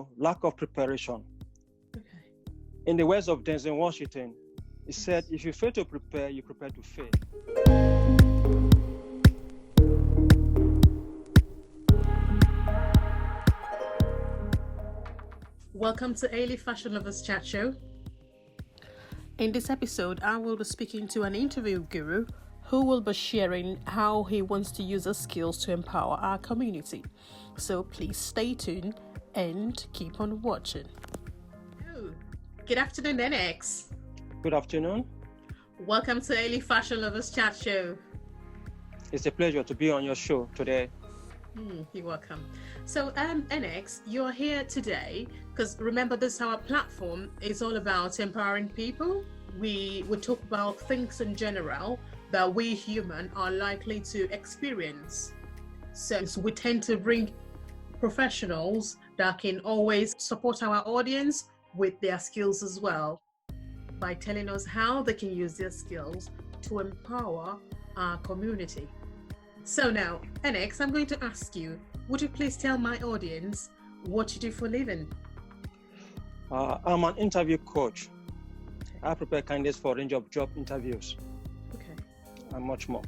to lack of preparation. Okay. In the words of Denzel Washington, he said, if you fail to prepare, you prepare to fail. Welcome to Elifashionlover ChatShow. In this episode, I will be speaking to an interview guru who will be sharing how he wants to use his skills to empower our community. So please stay tuned and keep on watching. Good afternoon, NX. Good afternoon. Welcome to Elifashionlover ChatShow. It's a pleasure to be on your show today. You're welcome. So, NX, you're here today because remember, this our platform is all about empowering people. We talk about things in general that we human are likely to experience. So we tend to bring professionals that can always support our audience with their skills as well, by telling us how they can use their skills to empower our community. So now, NX, I'm going to ask you, would you please tell my audience what you do for a living? I'm an interview coach. I prepare candidates for a range of job interviews. Okay. And much more.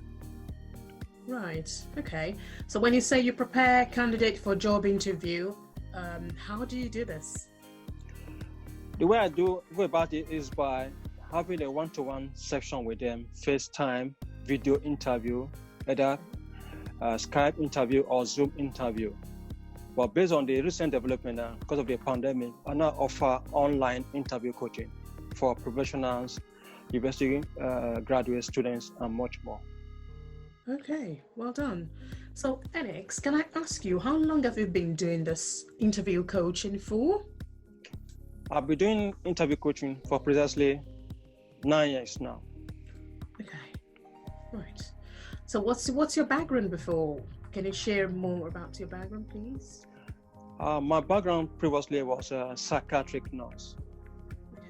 Right. Okay. So when you say you prepare candidate for job interview, how do you do this? The way I go about it is by having a one-to-one session with them, FaceTime, video interview, either Skype interview or Zoom interview. But based on the recent development because of the pandemic, I now offer online interview coaching for professionals, university graduate students, and much more. Okay, well done. So, NX, can I ask you, how long have you been doing this interview coaching for? I've been doing interview coaching for precisely 9 years now. Okay, right. So what's your background before? Can you share more about your background, please? My background previously was a psychiatric nurse. Okay.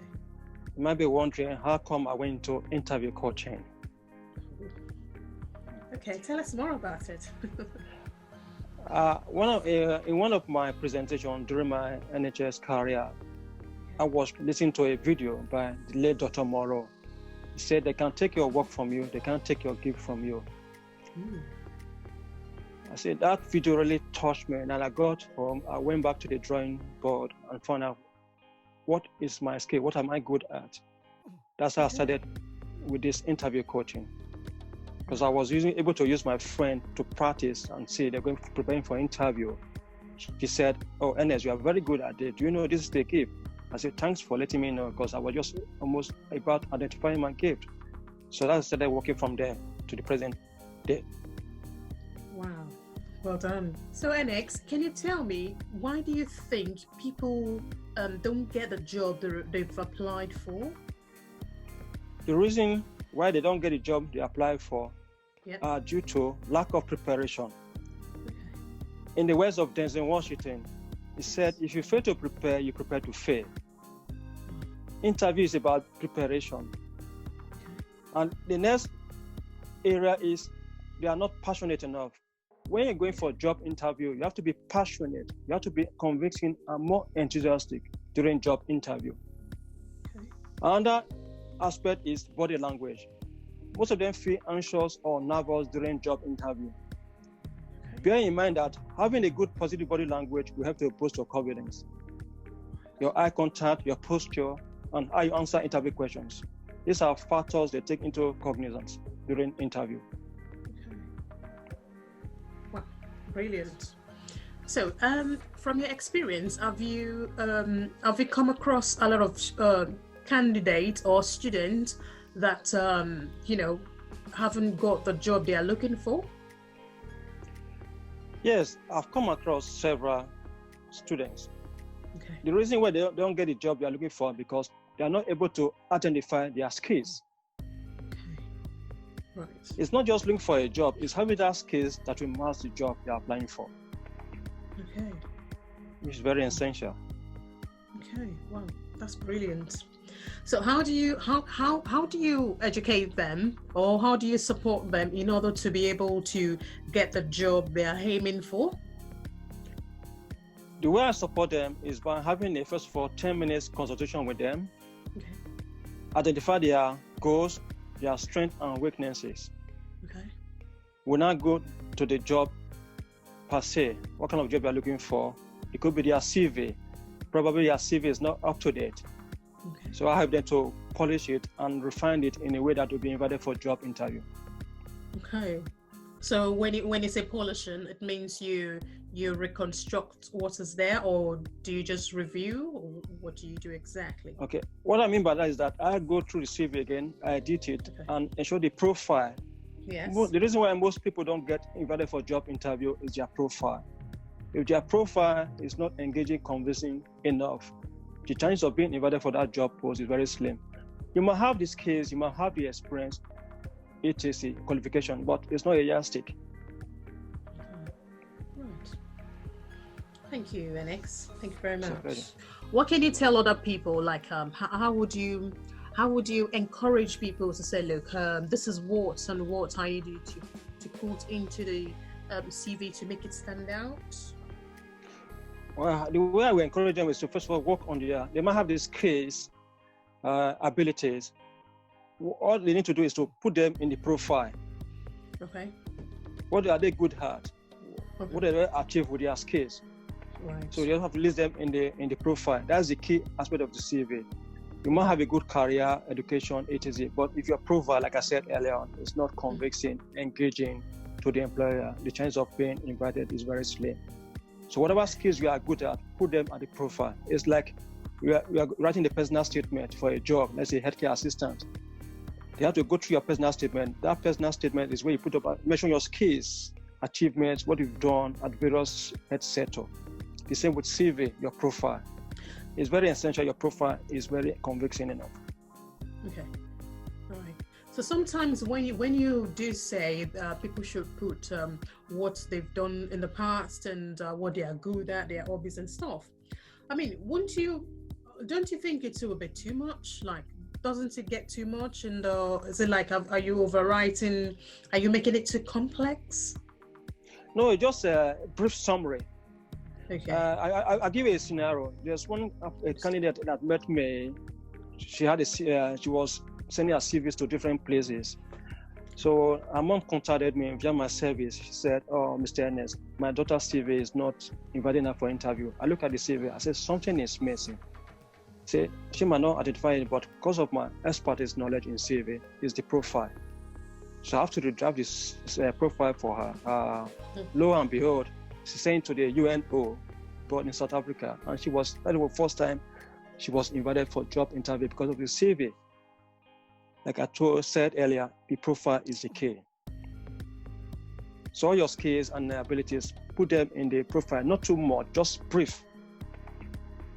You might be wondering how come I went into interview coaching. Okay, tell us more about it. In one of my presentations during my NHS career, I was listening to a video by the late Dr. Morrow. He said they can take your work from you, they can't take your gift from you. I said that video really touched me, and I got home. I went back to the drawing board and found out what is my skill, what am I good at. That's how I started with this interview coaching, because I was able to use my friend to practice and see they're going preparing for interview. She said, "Oh, Ernest, you are very good at it. Do you know this is the gift?" I said, "Thanks for letting me know," because I was just almost about identifying my gift. So that I started working from there to the present day. Wow, well done. So NX, can you tell me, why do you think people don't get the job they've applied for? The reason why they don't get a job they apply for are due to lack of preparation. Okay. In the words of Denzel Washington, he said, if you fail to prepare, you prepare to fail. Interview is about preparation. And the next area is they are not passionate enough. When you're going for a job interview, you have to be passionate. You have to be convincing and more enthusiastic during job interview. Okay. Another aspect is body language. Most of them feel anxious or nervous during job interview. Okay. Bear in mind that having a good positive body language will help to boost your confidence. Your eye contact, your posture, and how you answer interview questions. These are factors they take into cognizance during interview. Okay. Wow, brilliant. So, from your experience, have you come across a lot of candidates or students that haven't got the job they are looking for? Yes, I've come across several students. Okay. The reason why they don't get the job they are looking for because they are not able to identify their skills. Okay. Right. It's not just looking for a job, it's having that skills that will match the job they are applying for. Okay. Which is very essential. Okay. Wow, that's brilliant. So how do you educate them, or how do you support them in order to be able to get the job they are aiming for? The way I support them is by having a first of all 10 minutes consultation with them, Okay. identify their goals, their strengths and weaknesses. Okay. We now go to the job per se. What kind of job you're looking for? It could be their CV. Probably their CV is not up to date. Okay. So I help them to polish it and refine it in a way that will be invited for job interview. Okay. So when you say polishing, it means you reconstruct what is there, or do you just review, or what do you do exactly? Okay. What I mean by that is that I go through the CV again, I edit it, Okay. and ensure the profile. Yes. The reason why most people don't get invited for job interview is their profile. If their profile is not engaging, convincing enough, the chance of being invited for that job post is very slim. You might have the skills, you might have the experience, etc., qualification, but it's not a yardstick. Right. Thank you, NX. Thank you very It's a much. pleasure. What can you tell other people? Like, how would you encourage people to say, look, this is what and what I need to put into the CV to make it stand out? Well, the way I will encourage them is to first of all work on they might have these skills, abilities. All they need to do is to put them in the profile. Okay. What are they good at? Okay. What do they achieve with their skills? Right. So you have to list them in the profile. That's the key aspect of the CV. You might have a good career, education, etc. But if your profile, like I said earlier on, is not convincing, engaging to the employer, the chance of being invited is very slim. So whatever skills you are good at, put them at the profile. It's like we are writing the personal statement for a job, let's say healthcare assistant. They have to go through your personal statement. That personal statement is where you put up, mention your skills, achievements, what you've done at various health sector. The same with CV, your profile. It's very essential your profile is very convincing enough. Okay. All right. So sometimes when you do say people should put what they've done in the past and what they are good at, their hobbies and stuff. I mean, don't you think it's a bit too much? Like, doesn't it get too much? And is it like, are you overwriting? Are you making it too complex? No, it's just a brief summary. Okay. I'll give you a scenario. There's a candidate that met me. She was sending her CVs to different places. So her mom contacted me via my service. She said, "Oh, Mr. Ernest, my daughter's CV is not inviting her for interview." I look at the CV. I said, "Something is missing." She might not identify it, but because of my expertise knowledge in CV, is the profile. So I have to redraft this profile for her. Lo and behold, she's sent to the UNO board in South Africa, and that was the first time she was invited for job interview because of the CV. Like I said earlier, the profile is the key. So all your skills and abilities, put them in the profile, not too much, just brief.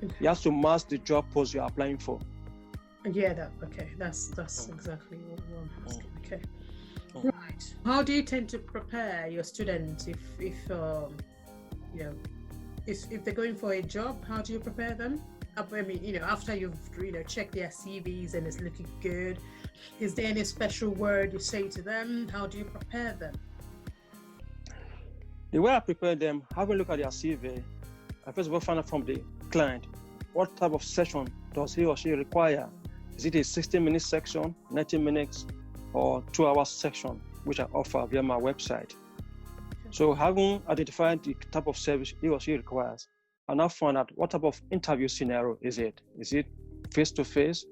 Okay. You have to match the job post you're applying for. Yeah, that's exactly what I'm asking. Okay. Right. How do you tend to prepare your students if they're going for a job? How do you prepare them? I mean, after you've checked their CVs and it's looking good, is there any special word you say to them? How do you prepare them? The way I prepare them, have a look at their CV. I first of all find out from the client what type of session does he or she require. Is it a 60-minute section, 90 minutes, or 2-hour section, which I offer via my website? So having identified the type of service he or she requires, I now find out what type of interview scenario is it. Is it face-to-face,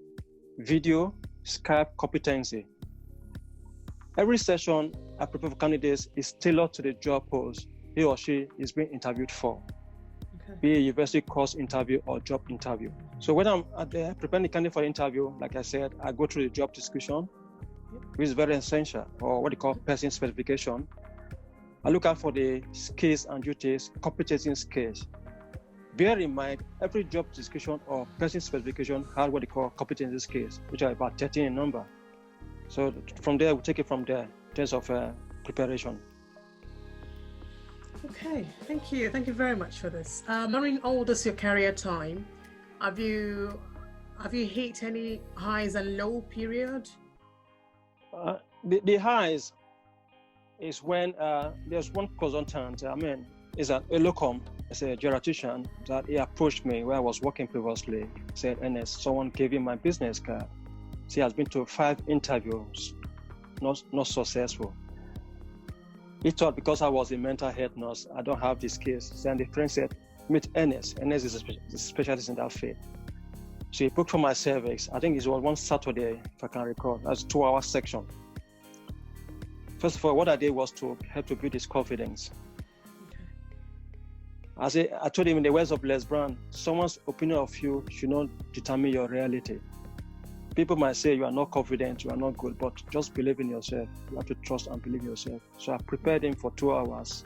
video, Skype competency? Every session I prepare for candidates is tailored to the job post he or she is being interviewed for, be it a university course interview or job interview. So when I'm preparing the candidate for the interview, like I said, I go through the job description, which is very essential, or what they call person specification. I look out for the skills and duties, competency skills. Bear in mind, every job description or person specification has what they call competency skills, which are about 13 in number. So from there, we take it from there in terms of preparation. Okay, thank you. Thank you very much for this. During all this your career time, have you hit any highs and low period? The highs is when there's one consultant, is a locum a geriatrician that he approached me where I was working previously. Said, Ernest, someone gave him my business card. She has been to 5 interviews, not successful. He thought because I was a mental health nurse, I don't have the skills. Then the friend said, meet Ernest. Ernest is a specialist in that field. So he booked for my service. I think it was one Saturday, if I can recall. That's a 2-hour section. First of all, what I did was to help to build his confidence. I told him in the words of Les Brown, someone's opinion of you should not determine your reality. People might say you are not confident, you are not good, but just believe in yourself. You have to trust and believe in yourself. So I prepared him for 2 hours.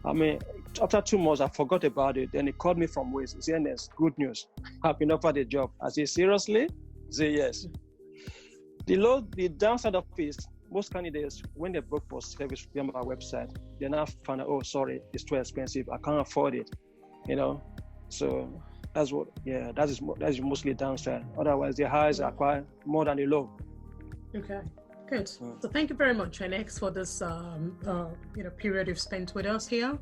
I mean, after 2 months, I forgot about it. Then he called me from Wales. He said, Ernest, good news. I've been offered a job. I said, seriously? He said, yes. The downside of it is, most candidates, when they book for service from our website, they now find out, oh, sorry, it's too expensive. I can't afford it, So that's that is mostly downside. Otherwise, the highs are quite more than the low. Okay, good. So thank you very much, Ernest, for this period you've spent with us here.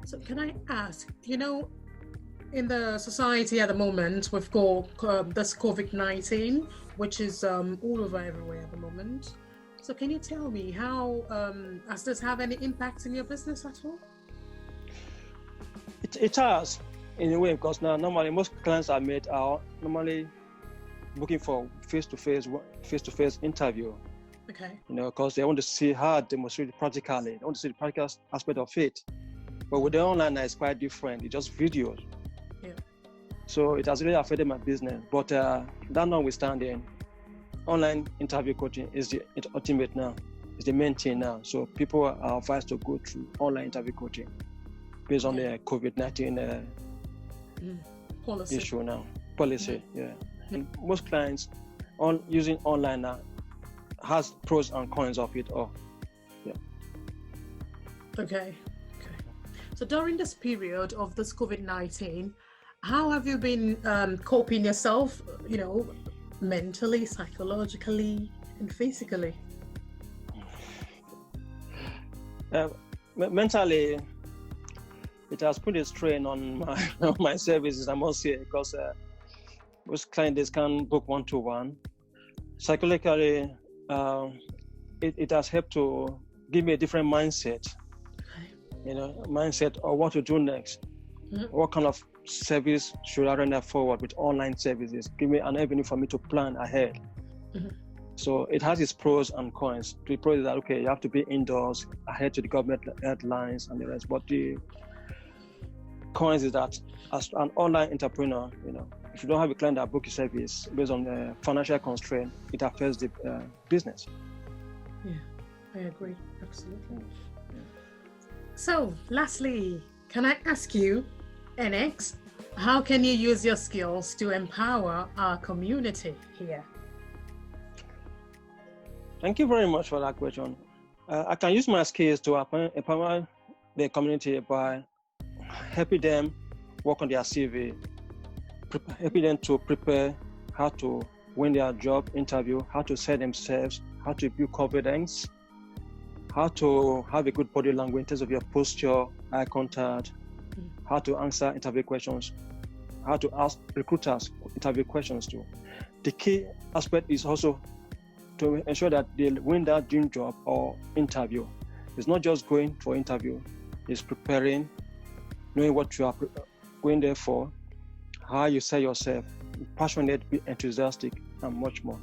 So can I ask, in the society at the moment, we've got this COVID-19, which is all over everywhere at the moment. So can you tell me how, does this have any impact in your business at all? It has, in a way, because now normally most clients I met are normally looking for face-to-face interview. Okay. Because they want to see how demonstrate it practically. They want to see the practical aspect of it. But with the online, it's quite different. It's just videos. Yeah. So it has really affected my business. But that notwithstanding, online interview coaching is the ultimate now. It's the main thing now. So people are advised to go through online interview coaching based on the COVID-19 issue now. Policy, yeah. And most clients using online now has pros and cons of it all. Yeah. Okay. So during this period of this COVID-19, how have you been coping yourself, mentally, psychologically, and physically? Mentally, it has put a strain on my services, I must say, because most clients can book one-to-one. Psychologically, it has helped to give me a different mindset. Mindset of what to do next. What kind of service should I render forward with online services? Give me an avenue for me to plan ahead. So it has its pros and cons. The pros is that, okay, you have to be indoors, ahead to the government headlines and the rest. But the cons is that as an online entrepreneur, if you don't have a client that book your service based on the financial constraint, it affects the business. Yeah, I agree, absolutely. So, lastly, can I ask you, NX, how can you use your skills to empower our community here? Thank you very much for that question. I can use my skills to empower the community by helping them work on their CV, helping them to prepare how to win their job interview, how to sell themselves, how to build confidence, how to have a good body language in terms of your posture, eye contact, how to answer interview questions, how to ask recruiters interview questions too. The key aspect is also to ensure that they win that dream job or interview. It's not just going for interview, it's preparing, knowing what you are going there for, how you sell yourself, passionate, be enthusiastic, and much more.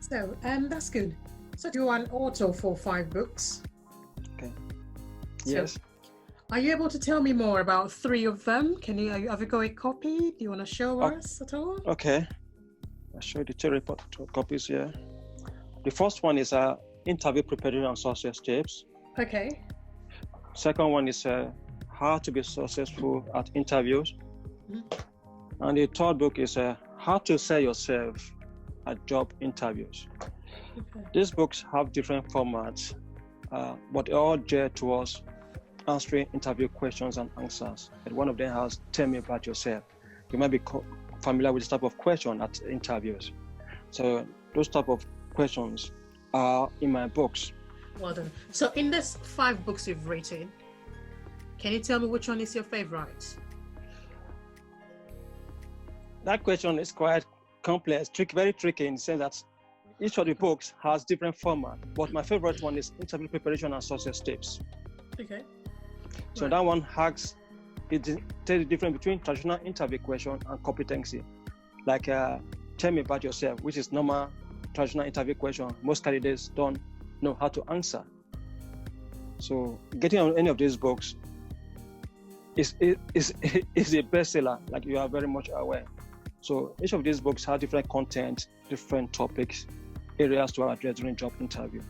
So, that's good. So you're an author for 5 books. Okay. So, yes. Are you able to tell me more about 3 of them? Have you got a copy? Do you want to show us at all? Okay. I'll show you the 2 copies here. The first one is Interview Preparation and Success Tips. Okay. Second one is How to be Successful at Interviews. And the third book is How to Sell Yourself at Job Interviews. Okay. These books have different formats, but all geared towards answering interview questions and answers. And one of them has Tell Me About Yourself. You might be familiar with this type of question at interviews. So those type of questions are in my books. Well done. So in these 5 books you've written, Can you tell me which one is your favorite? That question is quite complex, very tricky in the sense that each of the books has different format, but my favorite one is Interview Preparation and Success Tips. Okay. So that one tells the difference between traditional interview question and competency. Like, tell me about yourself, which is normal traditional interview question most candidates don't know how to answer. So getting on any of these books is a bestseller, like you are very much aware. So each of these books have different content, different topics, areas to address during job interview.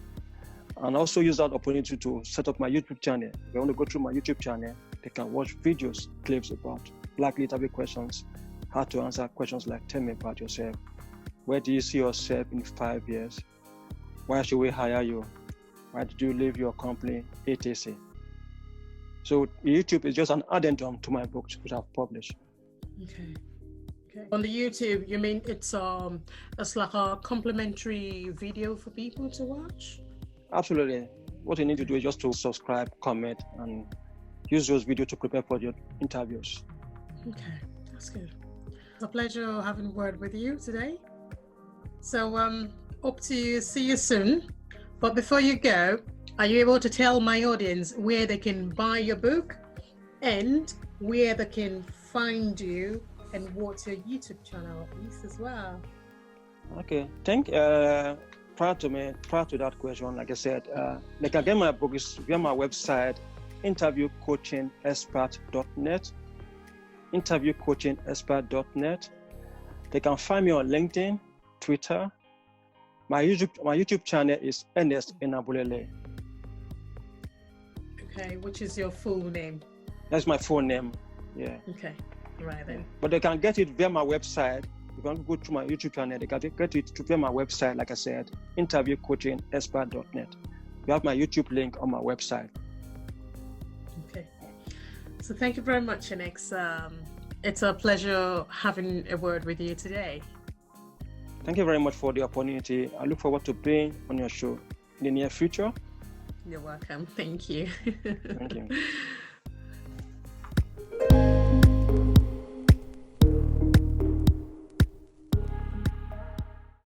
And also use that opportunity to set up my YouTube channel. If they want to go through my YouTube channel, they can watch videos, clips about likely interview questions, how to answer questions like, tell me about yourself. Where do you see yourself in 5 years? Why should we hire you? Why did you leave your company, etc. So YouTube is just an addendum to my books which I've published. Okay. On the YouTube, you mean it's like a complimentary video for people to watch? Absolutely. What you need to do is just to subscribe, comment, and use those videos to prepare for your interviews. Okay, that's good. It's a pleasure having a word with you today. So hope to see you soon. But before you go, are you able to tell my audience where they can buy your book and where they can find you and watch your YouTube channel at least as well? Okay. Prior to that question, like I said, they can get my book via my website, interviewcoachingexpert.net, interviewcoachingexpert.net. They can find me on LinkedIn, Twitter. My YouTube channel is Ernest Enabulele. Okay, which is your full name? That's my full name, yeah. Okay, right then. But they can get it via my website. If you want to go to my YouTube channel, they can get it via my website, like I said, interviewcoachingexpert.net. You have my YouTube link on my website. Okay. So thank you very much, Ernest. It's a pleasure having a word with you today. Thank you very much for the opportunity. I look forward to being on your show in the near future. You're welcome. Thank you. Thank you.